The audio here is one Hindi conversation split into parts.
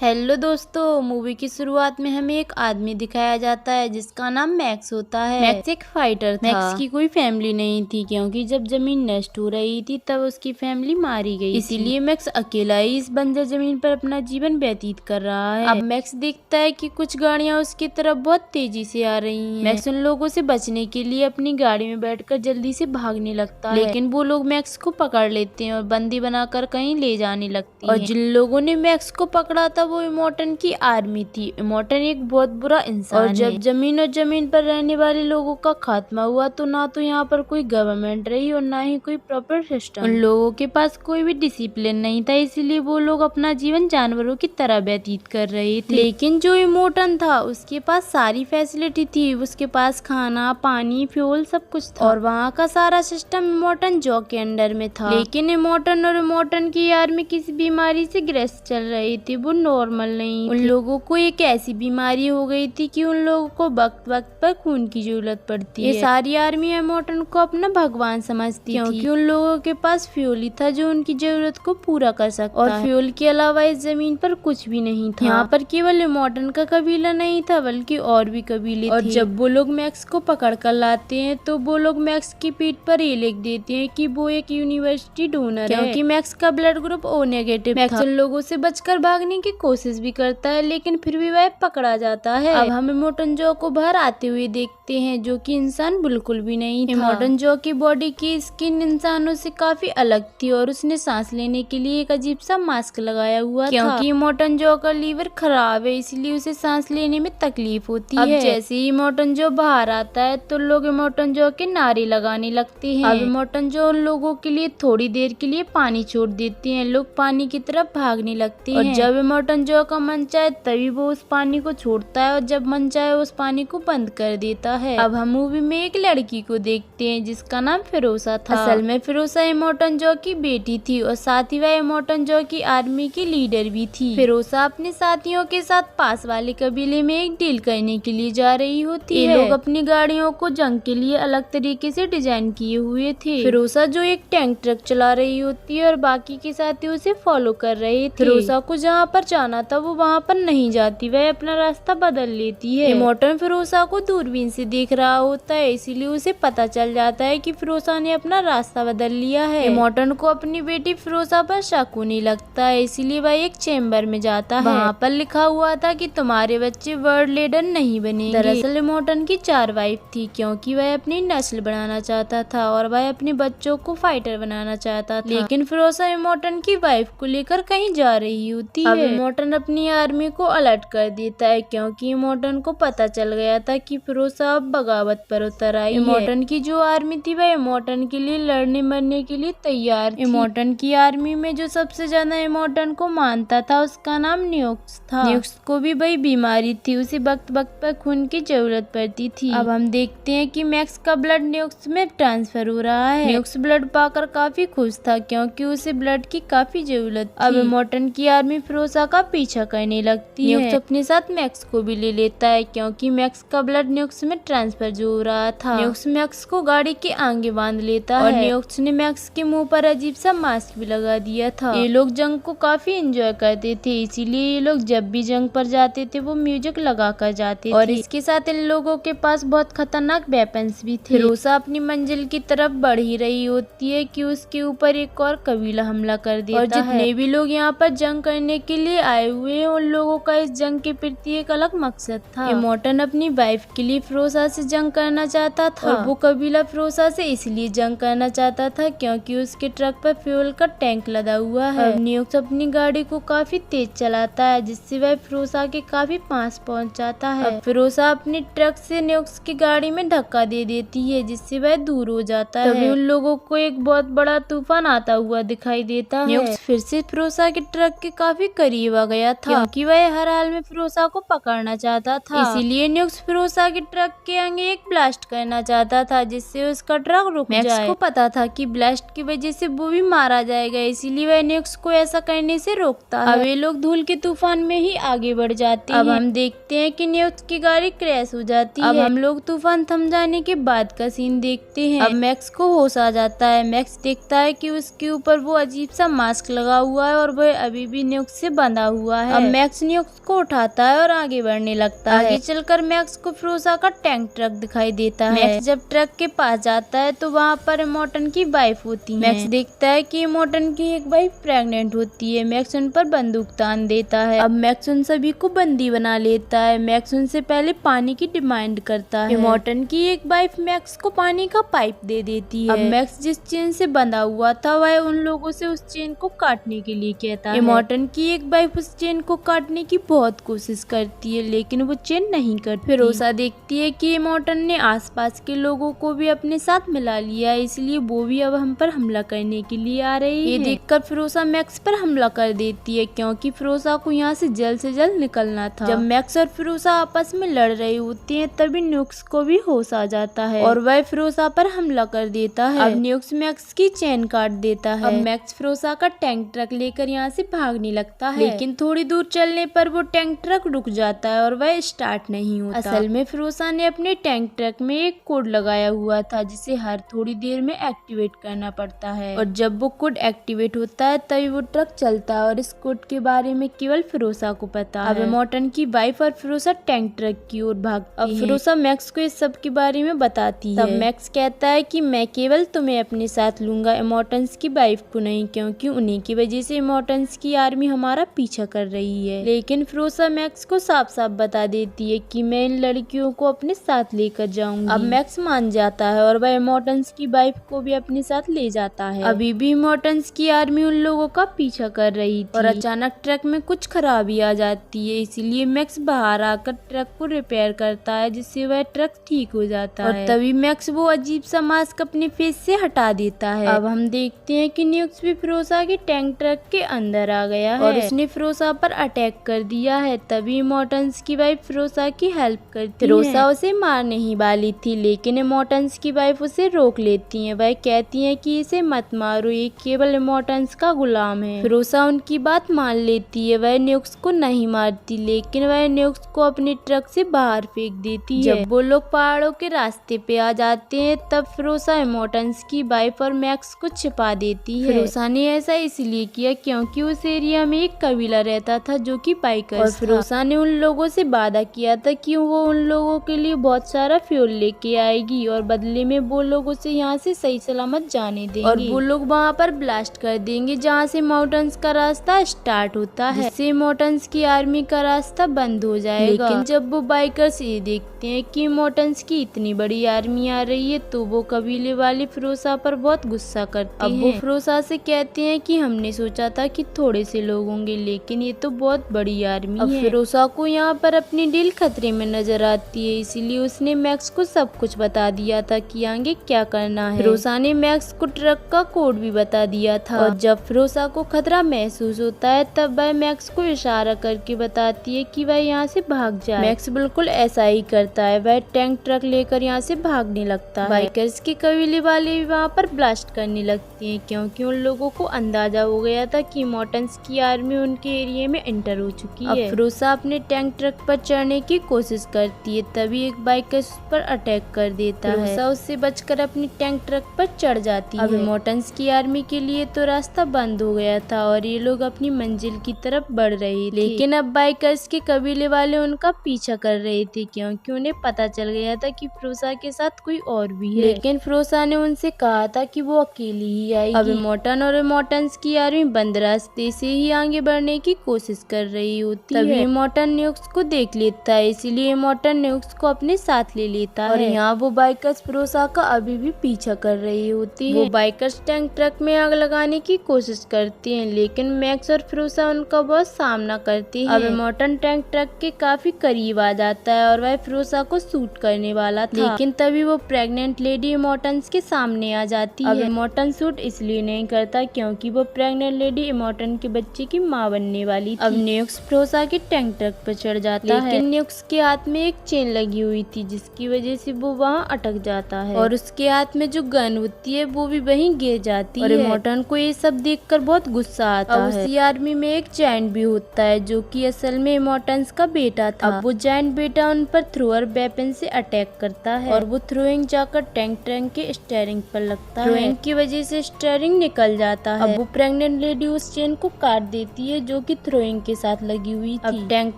हेलो दोस्तों, मूवी की शुरुआत में हमें एक आदमी दिखाया जाता है जिसका नाम मैक्स होता है। मैक्स एक फाइटर था। मैक्स की कोई फैमिली नहीं थी क्योंकि जब जमीन नष्ट हो रही थी तब उसकी फैमिली मारी गई, इसीलिए मैक्स अकेला ही इस बंजर जमीन पर अपना जीवन व्यतीत कर रहा है। अब मैक्स देखता है कि कुछ गाड़ियां उसकी तरफ बहुत तेजी से आ रही हैं। मैक्स उन लोगों से बचने के लिए अपनी गाड़ी में बैठकर जल्दी से भागने लगता है, लेकिन वो लोग मैक्स को पकड़ लेते हैं और बंदी बनाकर कहीं ले जाने लगती हैं। और जिन लोगों ने मैक्स को पकड़ा था वो इमोर्टन की आर्मी थी। इमोर्टन एक बहुत बुरा इंसान और जब जमीन पर रहने वाले लोगों का खात्मा हुआ तो ना तो यहाँ पर कोई गवर्नमेंट रही और ना ही कोई प्रॉपर सिस्टम। उन लोगों के पास कोई भी डिसिप्लिन नहीं था, इसीलिए वो लोग अपना जीवन जानवरों की तरह व्यतीत कर रहे थे। लेकिन जो इमोर्टन था उसके पास सारी फैसिलिटी थी, उसके पास खाना, पानी, फ्यूल सब कुछ था और वहाँ का सारा सिस्टम इमोर्टन जॉ के अंडर में था। लेकिन इमोर्टन और इमोर्टन की आर्मी किसी बीमारी से ग्रस्त चल रही थी। वो नॉर्मल नहीं, उन लोगों को एक ऐसी बीमारी हो गई थी कि उन लोगों को वक्त वक्त पर खून की जरूरत पड़ती है। ये सारी आर्मी इमोर्टन को अपना भगवान समझती क्योंकि उन लोगों के पास फ्यूल ही था जो उनकी जरूरत को पूरा कर सकता और फ्यूल के अलावा इस जमीन पर कुछ भी नहीं था। यहाँ पर केवल इमोर्टन का कबीला नहीं था बल्कि और भी कबीले थे। और जब वो लोग मैक्स को पकड़ कर लाते हैं तो वो लोग मैक्स की पीठ पर ये लिख देते हैं कि वो एक यूनिवर्सिटी डोनर है क्योंकि मैक्स का ब्लड ग्रुप ओ नेगेटिव था। मैक्स उन लोगों से बचकर भागने की कोशिश भी करता है लेकिन फिर भी वह पकड़ा जाता है। अब हम इमोर्टन जॉ को बाहर आते हुए देखते हैं जो कि इंसान बिल्कुल भी नहीं था। इमोर्टन जॉ की बॉडी की स्किन इंसानों से काफी अलग थी और उसने सांस लेने के लिए एक अजीब सा मास्क लगाया हुआ था क्योंकि इमोर्टन जॉ का लीवर खराब है, इसलिए उसे सांस लेने में तकलीफ होती है। अब जैसे ही इमोर्टन जॉ बाहर आता है तो लोग इमोर्टन जॉ के नारे लगाने लगते हैं। अब इमोर्टन जॉ उन लोगों के लिए थोड़ी देर के लिए पानी छोड़ देते हैं। लोग पानी की तरफ भागने लगते हैं और जब इमोर्टन जॉ का मन चाहे तभी वो उस पानी को छोड़ता है और जब मन चाहे उस पानी को बंद कर देता है। अब हम मूवी में एक लड़की को देखते हैं जिसका नाम फिरोसा था। असल में फिरोसा इमोर्टन जॉ की बेटी थी और साथ ही वह इमोर्टन जॉ की आर्मी की लीडर भी थी। फिरोसा अपने साथियों के साथ पास वाले कबीले में एक डील करने के लिए जा रही होती है। लोग अपनी गाड़ियों को जंग के लिए अलग तरीके से डिजाइन किए हुए थे। फिरोसा जो एक टैंक ट्रक चला रही होती है और बाकी के साथी उसे फॉलो कर रहे थे। फिरोसा को जहाँ पर जाना था वो वहाँ पर नहीं जाती, वह अपना रास्ता बदल लेती है। इमोर्टन फिरोसा को दूरबीन से देख रहा होता है, इसीलिए उसे पता चल जाता है कि फिरोसा ने अपना रास्ता बदल लिया है। इमोर्टन को अपनी बेटी फिरोसा पर शक होने लगता है, इसीलिए वह एक चेम्बर में जाता है। वहाँ पर लिखा हुआ था कि तुम्हारे बच्चे वर्ल्ड लीडर नहीं बनेंगे। दरअसल इमोर्टन की 4 वाइफ थी क्योंकि वह अपनी नस्ल बढ़ाना चाहता था और वह अपने बच्चों को फाइटर बनाना चाहता था। लेकिन फिरोसा इमोर्टन की वाइफ को लेकर कहीं जा रही होती है। अब इमोर्टन अपनी आर्मी को अलर्ट कर देता है क्योंकि इमोर्टन को पता चल गया था कि फिरोसा अब बगावत पर उतर आई है। इमोर्टन की जो आर्मी थी वह इमोर्टन के लिए लड़ने मरने के लिए तैयार थी। इमोर्टन की आर्मी में जो सबसे ज्यादा इमोर्टन को मानता था उसका नाम न्यूक्स था। न्यूक्स को भी वही बीमारी थी, उसे वक्त वक्त पर खून की जरूरत पड़ती थी। अब हम देखते हैं कि मैक्स का ब्लड न्यूक्स में ट्रांसफर हो रहा है। न्यूक्स ब्लड पाकर काफी खुश था क्योंकि उसे ब्लड की काफी जरूरत थी। अब इमोर्टन की आर्मी फिरोसा का पीछा करने लगती है। न्यूक्स अपने साथ मैक्स को भी ले लेता है क्योंकि मैक्स का ब्लड न्यूक्स में ट्रांसफर जो हो रहा था। न्यूक्स मैक्स को गाड़ी के आगे बांध लेता है और न्यूक्स ने मैक्स के मुंह पर अजीब सा मास्क भी लगा दिया था। ये लोग जंग को काफी एंजॉय करते थे, इसीलिए ये लोग जब भी जंग पर जाते थे वो म्यूजिक लगा कर जाते थे और इसके साथ इन लोगों के पास बहुत खतरनाक वेपन्स भी थे। फिरोसा अपनी मंजिल की तरफ बढ़ ही रही होती है कि उसके ऊपर एक और कबीला हमला कर देता है और जितने भी लोग यहाँ पर जंग करने के लिए आए हुए हैं उन लोगों का इस जंग के प्रति एक अलग मकसद था। इमोर्टन अपनी वाइफ के लिए फिरोसा से जंग करना चाहता था और वो कबीला फिरोसा से इसलिए जंग करना चाहता था क्योंकि उसके ट्रक पर फ्यूल का टैंक लदा हुआ है। न्यूक्स अपनी गाड़ी को काफी तेज चलाता है जिससे वह फिरोसा के काफी पास पहुंच जाता है। फिरोसा अपनी ट्रक से न्यूक्स की गाड़ी में धक्का दे देती है जिससे वह दूर हो जाता है। तभी उन लोगों को एक बहुत बड़ा तूफान आता हुआ दिखाई देता है। न्यूक्स फिर से फिरोसा के ट्रक के काफी करीब आ गया था क्योंकि वह हर हाल में फिरोसा को पकड़ना चाहता था। इसीलिए न्यूक्स फिरोसा के ट्रक के आगे एक ब्लास्ट करना चाहता था जिससे उसका ट्रक रुक जाए। मैक्स को पता था कि ब्लास्ट की वजह से वो भी मारा जाएगा, इसीलिए वह न्यूक्स को ऐसा करने से रोकता है। अब ये लोग धूल के तूफान में ही आगे बढ़ जाते हैं। अब हम देखते हैं कि न्यूक्स की गाड़ी क्रैश हो जाती है। अब हम लोग तूफान थम जाने के बाद का सीन देखते हैं। अब मैक्स को होश आ जाता है। मैक्स देखता है कि उसके ऊपर वो अजीब सा मास्क लगा हुआ है और वह अभी भी न्यूक्स से बंधा हुआ है। अब मैक्स न्यूक्स को उठाता है और आगे बढ़ने लगता है। आगे चलकर मैक्स को फिरोजा का टैंक ट्रक दिखाई देता है। मैक्स जब ट्रक के पास जाता है तो वहाँ पर इमोर्टन की वाइफ होती है। मैक्स देखता है कि इमोर्टन की एक वाइफ प्रेग्नेंट होती है। मैक्स उन पर बंदूक तान देता है। अब मैक्स उन सभी को बंदी बना लेता है। मैक्स उनसे पहले पानी की डिमांड करता है। इमोर्टन की एक वाइफ मैक्स को पानी का पाइप दे देती है। अब मैक्स जिस चेन से बंधा हुआ था वह उन लोगों से उस चेन को काटने के लिए कहता है। इमोर्टन की एक वाइफ उस चेन को काटने की बहुत कोशिश करती है लेकिन वो चेन नहीं करती। फिरोजा देखती है कि इमोर्टन ने आसपास के लोगों को भी अपने साथ मिला लिया है, इसलिए वो भी अब हम पर हमला करने के लिए आ रही है। ये देखकर फिरोजा मैक्स पर हमला कर देती है क्योंकि फिरोजा को यहाँ से जल्द निकलना था। जब मैक्स और फिरोजा आपस में लड़ रहे होते हैं तभी न्यूक्स को भी होश आ जाता है और वह फिरोजा पर हमला कर देता है। अब न्यूक्स मैक्स की चेन काट देता है। अब मैक्स फिरोजा का टैंक ट्रक लेकर यहाँ से भागने लगता है लेकिन थोड़ी दूर चलने पर वो टैंक ट्रक रुक जाता है और वह स्टार्ट नहीं होता। असल में फिरोजा ने अपने टैंक ट्रक में एक कोड लगाया हुआ था जिसे हर थोड़ी देर में एक्टिवेट करना पड़ता है और जब वो कोड एक्टिवेट होता है तभी वो ट्रक चलता है और इस कोड के बारे में केवल फिरोजा को पता है। अब इमोर्टन की वाइफ और फिरोजा टैंक ट्रक की ओर भागती है। अब फिरोजा मैक्स को इस सब के बारे में बताती है। तब मैक्स कहता है कि मैं केवल तुम्हें अपने साथ लूंगा, इमोर्टन्स की वाइफ को नहीं, क्योंकि उन्हीं की वजह से इमोर्टन्स की आर्मी हमारा पीछा कर रही है। लेकिन फिरोजा मैक्स को साफ साफ बता देती है कि मैं इन लड़कियों को अपने साथ लेकर जाऊंगी। अब मैक्स मान जाता है और वह इमोर्टन्स की वाइफ को भी अपने साथ ले जाता है। अभी भी इमोर्टन्स की आर्मी उन लोगों का पीछा कर रही थी और अचानक ट्रक में कुछ खराबी आ जाती है, इसीलिए मैक्स बाहर आकर ट्रक को रिपेयर करता है जिससे वह ट्रक ठीक हो जाता है। और तभी मैक्स वो अजीब सा मास्क अपने फेस से हटा देता है। अब हम देखते हैं कि न्यूक्स भी फिरोजा के टैंक ट्रक के अंदर आ गया है और उसने फिरोजा पर अटैक कर दिया है। तभी इमोर्टन्स की वाइफ फिरोजा की हेल्प करती है। फिरोजा उसे मारने ही वाली थी लेकिन इमोर्टन्स की वाइफ उसे रोक लेती है। वह कहती है कि इसे मत मारो, ये केवल इमोर्टन्स का गुलाम है। फिरोजा उनकी बात मान लेती है। वह न्यूक्स को नहीं मारती लेकिन वह न्यूक्स को अपने ट्रक से बाहर फेंक देती है। जब वो लोग पहाड़ों के रास्ते पे आ जाते हैं तब फिरोजा इमोर्टन्स की वाइफ और मैक्स को छिपा देती है। फिरोजा ने ऐसा इसलिए किया क्योंकि उस एरिया में एक कबीला रहता था जो कि बाइकर्स और फिरोजा ने उन लोगों से वादा किया था कि वो उन लोगों के लिए बहुत सारा फ्यूल लेके आएगी और बदले में वो लोग उसे यहाँ से सही सलामत जाने देंगे और वो लोग वहाँ पर ब्लास्ट कर देंगे जहाँ से माउंटेन्स का रास्ता स्टार्ट होता है, जिससे माउंटेन्स की आर्मी का रास्ता बंद हो जाएगा। लेकिन जब वो बाइकर्स ये देखते हैं कि माउंटेन्स की इतनी बड़ी आर्मी आ रही है तो वो कबीले वाले फिरोजा पर बहुत गुस्सा करते हैं। अब वो फिरोजा से कहते हैं कि हमने सोचा था कि थोड़े से लोग होंगे लेकिन ये तो बहुत बड़ी आर्मी है। अब फिरोजा को यहाँ पर अपनी डील खतरे में नजर आती है, इसीलिए उसने मैक्स को सब कुछ बता दिया था कि आगे क्या करना है। फिरोजा ने मैक्स को ट्रक का कोड भी बता दिया था और जब फिरोजा को खतरा महसूस होता है तब वह मैक्स को इशारा करके बताती है कि वह यहाँ से भाग जाए। मैक्स बिल्कुल ऐसा ही करता है। वह टैंक ट्रक लेकर यहाँ से भागने लगता है। बाइकर्स के कबीले वाले भी वहाँ पर ब्लास्ट करने लगते हैं क्योंकि उन लोगों को अंदाजा हो गया था कि इमोर्टन्स की आर्मी उनके एरिया में एंटर हो चुकी है। अब फिरोजा अपने टैंक ट्रक पर चढ़ने की कोशिश करती है तभी एक बाइकर्स पर अटैक कर देता है। फिरोजा उससे बचकर अपनी टैंक ट्रक पर चढ़ जाती है। अब इमोर्टन्स की आर्मी के लिए तो रास्ता बंद हो गया था और ये लोग अपनी मंजिल की तरफ बढ़ रहे थे लेकिन अब बाइकर्स के कबीले वाले उनका पीछा कर रहे थे क्योंकि उन्हें पता चल गया था कि फिरोजा के साथ कोई और भी है। लेकिन फिरोजा ने उनसे कहा था कि वो अकेली ही आएगी। अब इमोर्टन और इमोर्टन्स की आर्मी बंद रास्ते से ही आगे बढ़ने की कोशिश कर रही होती है। तभी इमोर्टन न्यूक्स को देख लेता है, इसीलिए इमोर्टन न्यूक्स को अपने साथ ले लेता है और यहाँ वो बाइकर्स फिरोजा का अभी भी पीछा कर रही होती है। वो बाइकर्स टैंक ट्रक में आग लगाने की कोशिश करती हैं लेकिन मैक्स और फिरोजा उनका बहुत सामना करती है। अब इमोर्टन टैंक ट्रक के काफी करीब आ जाता है और वह फिरोजा को शूट करने वाला था लेकिन तभी वो प्रेग्नेंट लेडी इमोर्टन्स के सामने आ जाती है। अब इमोर्टन शूट इसलिए नहीं करता क्योंकि वो प्रेग्नेंट लेडी इमोर्टन के बच्चे की माँ बनने वाली थी। अब न्यूक्स फिरोजा के टैंक ट्रक पर चढ़ जाता है लेकिन न्यूक्स के हाथ में एक चेन लगी हुई थी जिसकी वजह से वो वहाँ अटक जाता है और उसके हाथ में जो गन होती है वो भी वहीं गिर जाती है और इमोर्टन को ये सब देखकर बहुत गुस्सा आता है। उसी आर्मी में एक जायंट भी होता है जो कि असल में इमोर्टन्स का बेटा था। अब वो जायंट बेटा उन पर थ्रोअर वेपन से अटैक करता है और वो थ्रोइंग जाकर टैंक ट्रक के स्टीयरिंग पर लगता है। थ्रोइंग की वजह से स्टीयरिंग निकल जाता है। अब वो प्रेग्नेंट लेडी उस चेन को काट देती है जो जो कि थ्रोइंग के साथ लगी हुई थी। अब टैंक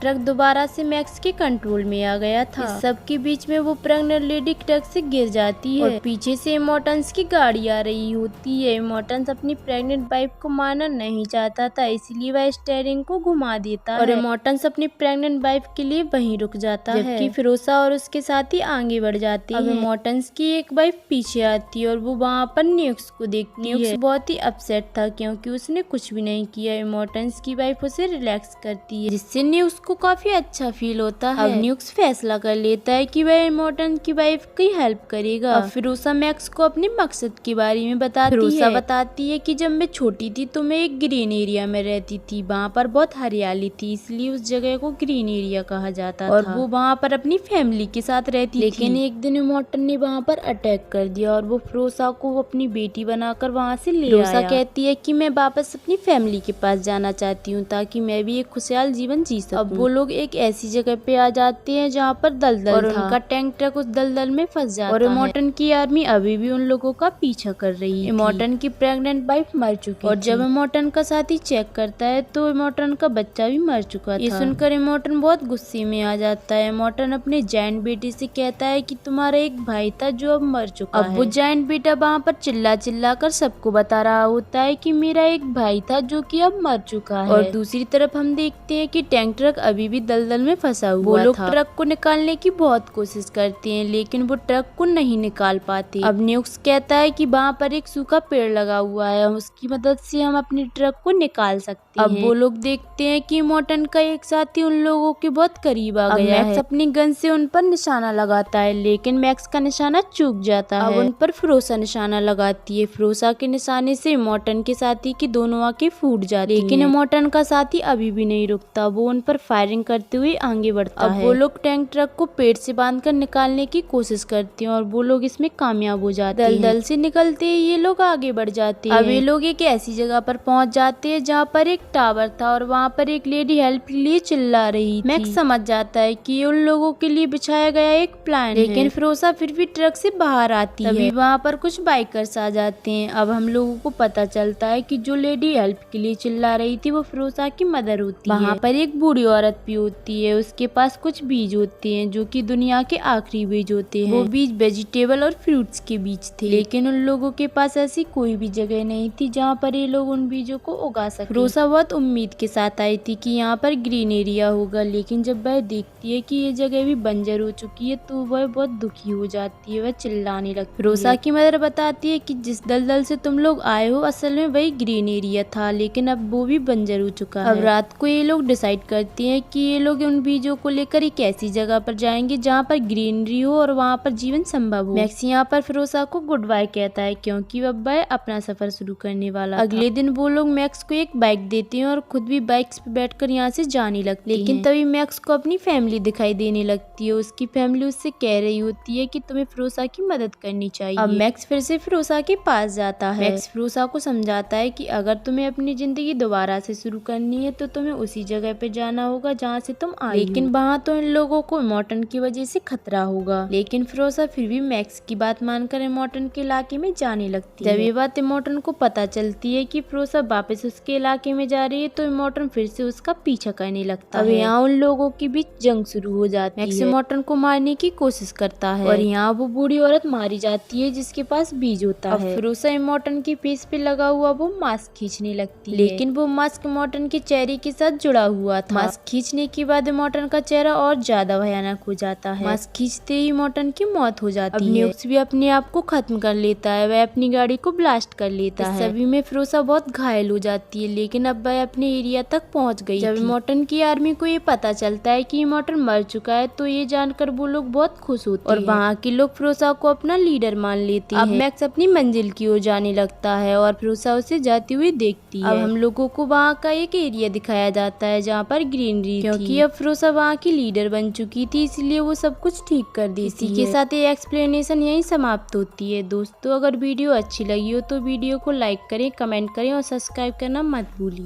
ट्रक दोबारा से मैक्स के कंट्रोल में आ गया था। इस सब के बीच में वो प्रेग्नेंट लेडी ट्रक से गिर जाती है और पीछे से इमोर्टन्स की गाड़ी आ रही होती है। इमोर्टन्स अपनी प्रेग्नेंट वाइफ को मारना नहीं चाहता था, इसलिए वह स्टीयरिंग को घुमा देता है और इमोर्टन्स अपनी प्रेग्नेंट वाइफ के लिए वहीं रुक जाता है, जबकि फिरोसा और उसके साथी आगे बढ़ जाते हैं। अब इमोर्टन्स की एक वाइफ पीछे आती है और वो वहाँ पर न्यूक्स को देखती है। न्यूक्स बहुत ही अपसेट था क्योंकि उसने कुछ भी नहीं किया। इमोर्टन्स की वाइफ उसे रिलैक्स करती है, जिससे न्यूक्स को काफी अच्छा फील होता है। अब न्यूक्स फैसला कर लेता है कि वह इमोर्टन्स की वाइफ की हेल्प करेगा। अब फिरोसा मैक्स को अपने मकसद के बारे में बताती है। फिरोसा बताती है कि जब मैं छोटी थी तो मैं एक ग्रीन एरिया में रहती थी, वहाँ पर बहुत हरियाली थी, इसलिए उस जगह को ग्रीन एरिया कहा जाता था और वो वहाँ पर अपनी फैमिली के साथ रहती थी। लेकिन एक दिन इमोर्टन ने वहाँ पर अटैक कर दिया और वो फिरोसा को अपनी बेटी बनाकर वहाँ से ले आया। फिरोसा कहती है कि मैं वापस अपनी फैमिली के पास जाना चाहती हूँ ताकि मैं भी एक खुशहाल जीवन जी सकूं। अब वो लोग एक ऐसी जगह पे आ जाते हैं जहाँ पर दलदल और उनका टैंक ट्रक उस दलदल में फंस जाता है और इमोर्टन की आर्मी अभी भी उन लोगों का पीछा कर रही है। इमोर्टन की प्रेग्नेंट वाइफ मर चुकी और जब इमोर्टन का साथी चेक करता है तो इमोर्टन का बच्चा भी मर चुका था। ये सुनकर इमोर्टन बहुत गुस्से में आ जाता है। इमोर्टन अपने जायंट बेटे से कहता है कि तुम्हारा एक भाई था जो अब मर चुका है। अब वो जायंट बेटा वहाँ पर चिल्ला चिल्ला कर सबको बता रहा होता है कि मेरा एक भाई था जो कि अब मर चुका है। और दूसरी तरफ हम देखते हैं कि टैंक ट्रक अभी भी दलदल में फंसा हुआ था। वो लोग ट्रक को निकालने की बहुत कोशिश करते हैं लेकिन वो ट्रक को नहीं निकाल पाते। अब न्यूक्स कहता है कि वहाँ पर एक सूखा पेड़ लगा हुआ है, उसकी मदद से हम अपने ट्रक को निकाल सकते हैं। अब वो लोग देखते हैं कि इमोर्टन का एक साथी उन लोगों के बहुत करीब आ गया है। मैक्स अपनी गन से उन पर निशाना लगाता है लेकिन मैक्स का निशाना चूक जाता है। अब उन पर फिरोसा निशाना लगाती है। फिरोसा के निशाने से इमोर्टन के साथी की दोनों आंखें फूट जाती हैं। लेकिन इमोर्टन का साथी अभी भी नहीं रुकता, वो उन पर फायरिंग करते हुए आगे बढ़ता है। अब वो लोग टैंक ट्रक को पेड़ से बांधकर निकालने की कोशिश करते हैं और वो लोग इसमें कामयाब हो जाते हैं। दलदल से निकलते ही ये लोग आगे बढ़ जाते हैं। अब ये लोग एक ऐसी जगह पर पहुंच जाते हैं जहाँ पर एक टावर था और वहाँ पर एक लेडी हेल्प के लिए चिल्ला रही थी। मैक्स समझ जाता है कि ये उन लोगों के लिए बिछाया गया एक प्लान है। लेकिन फिरोसा फिर भी ट्रक से बाहर आती है। तभी वहाँ पर कुछ बाइकर्स आ जाते हैं। अब हम लोगों को पता चलता है कि जो लेडी हेल्प के लिए चिल्ला रही थी वो फिरोसा की मदर होती है। वहाँ पर एक बूढ़ी औरत भी होती है, उसके पास कुछ बीज होते हैं जो कि दुनिया के आखिरी बीज होते हैं। वो बीज वेजिटेबल और फ्रूट्स के बीज थे, लेकिन उन लोगों के पास ऐसी कोई भी जगह नहीं थी जहाँ पर ये लोग उन बीजों को उगा सके। फिरोसा बहुत उम्मीद के साथ आई थी कि यहाँ पर ग्रीन एरिया होगा, लेकिन जब वह देखती है कि ये जगह भी बंजर हो चुकी है तो वह बहुत दुखी हो जाती है, वह चिल्लाने लगती है। फिरोसा की मदर बताती है कि जिस दलदल से तुम लोग आए हो असल में वही ग्रीन एरिया था, लेकिन अब वो भी बंजर हो चुका है। अब रात को ये लोग डिसाइड करते हैं कि ये लोग उन बीजों को लेकर एक ऐसी जगह पर जाएंगे जहाँ पर ग्रीनरी हो और वहाँ पर जीवन संभव हो। मैक्स यहाँ पर फिरोसा को गुड बाय कहता है क्योंकि अब वह अपना सफर शुरू करने वाला था। अगले दिन वो लोग मैक्स को एक बाइक देते हैं और खुद भी बाइक्स पे बैठकर यहाँ से जाने लगते हैं। लेकिन तभी मैक्स को अपनी फैमिली दिखाई देने लगती है। उसकी फैमिली उससे कह रही होती है कि तुम्हें फिरोसा की मदद करनी चाहिए। अब मैक्स फिर से फिरोसा के पास जाता है। मैक्स फिरोसा को समझाता है कि अगर तुम्हें अपनी जिंदगी दोबारा से शुरू करनी है तो तुम्हें उसी जगह पे जाना होगा जहाँ से तुम आए, लेकिन वहाँ तो इन लोगों को इमोर्टन की वजह से खतरा होगा। लेकिन फिरोसा फिर भी मैक्स की बात मानकर इमोर्टन के इलाके में जाने लगती है। जब ये बात इमोर्टन को पता चलती है कि फिरोसा वापस उसके इलाके में जा रही है तो इमोर्टन फिर से उसका पीछा करने लगता है। अब यहाँ उन लोगों के बीच जंग शुरू हो जाती है। मैक्स इमोर्टन को मारने की कोशिश करता है और यहाँ वो बूढ़ी औरत मारी जाती है जिसके पास बीज होता है। फिरोसा इमोर्टन के फेस पे लगा हुआ वो मास्क खींचने लगती है, लेकिन वो मास्क इमोर्टन के चेहरे के साथ जुड़ा हुआ था। मास्क खींचने के बाद इमोर्टन का चेहरा और ज्यादा भयानक हो जाता है। मास्क खींचते ही इमोर्टन की मौत हो जाती है। अब न्यूक्स भी अपने आप को खत्म कर लेता है, वह अपनी गाड़ी को ब्लास्ट कर लेता है। सभी में फिरोसा बहुत घायल हो जाती है, लेकिन अब वह अपने एरिया तक पहुंच गई। जब इमोर्टन की आर्मी को ये पता चलता है कि इमोर्टन मर चुका है तो ये जानकर वो लोग बहुत खुश होते हैं और वहाँ के लोग फिरोसा को अपना लीडर मान लेते हैं। अब मैक्स अपनी मंजिल की ओर जाने लगता है और फिरोसा उसे जाती हुई देखती है। अब हम लोगों को वहाँ का एक एरिया दिखाया जाता है जहाँ पर ग्रीनरी थी, क्योंकि अब फिरोसा वहाँ की लीडर बन चुकी थी, इसलिए वो सब कुछ ठीक कर दी। इसी के साथ ये एक्सप्लेनेशन यही समाप्त होती है। दोस्तों, अगर वीडियो अच्छी लगी हो तो वीडियो को लाइक करें, कमेंट करें और सब्सक्राइब करना मत भूलिए।